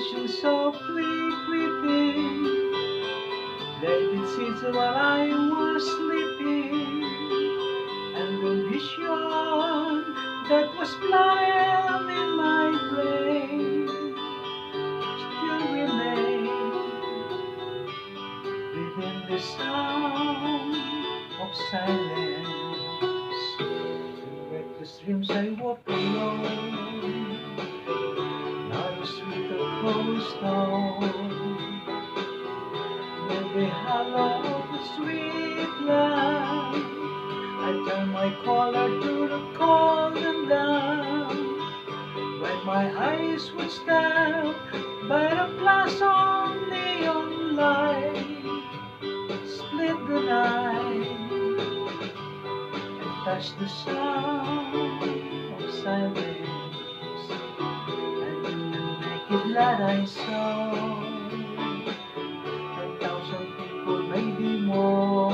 vision softly creeping, let it sit while I was sleeping, and the vision that was blind in my brain still remains within the sound of silence. In reckless dreams I walk alone, not a street of cobblestone, with the hollow of the street lamp. I turn my collar to the cold and damp, when my eyes would stand by the plaza neon light, split the night and touch the sound of silence. And in the naked light I saw 10,000 people, maybe more,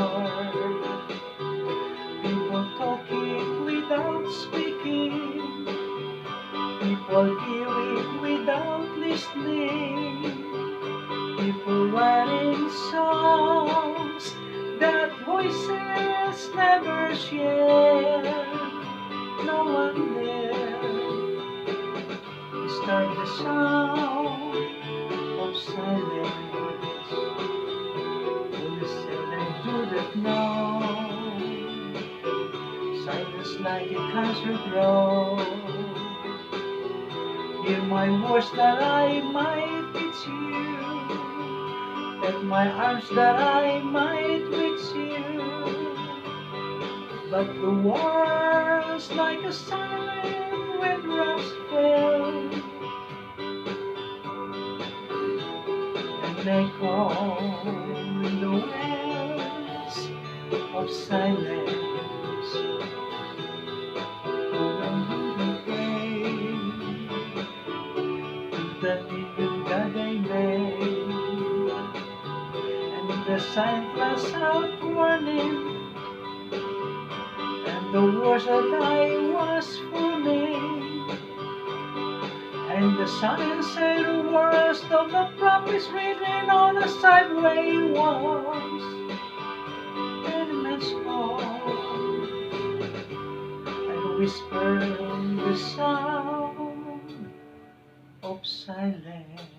people talking without speaking, people hearing without listening, people writing songs that voices never share. No one there disturb the sound of silence. Only silent do that know, silence like a cancer grows. Hear my words that I might teach you, at my arms that I might reach you. But the words like a silent when rocks fell, and echo in the wells of silence. The living that I made, and the sign flashed out warning, and the words that I was fooling, and the sun said the words of the prophets written on the sideway walls, tenements fall, and whisper the sound of silence.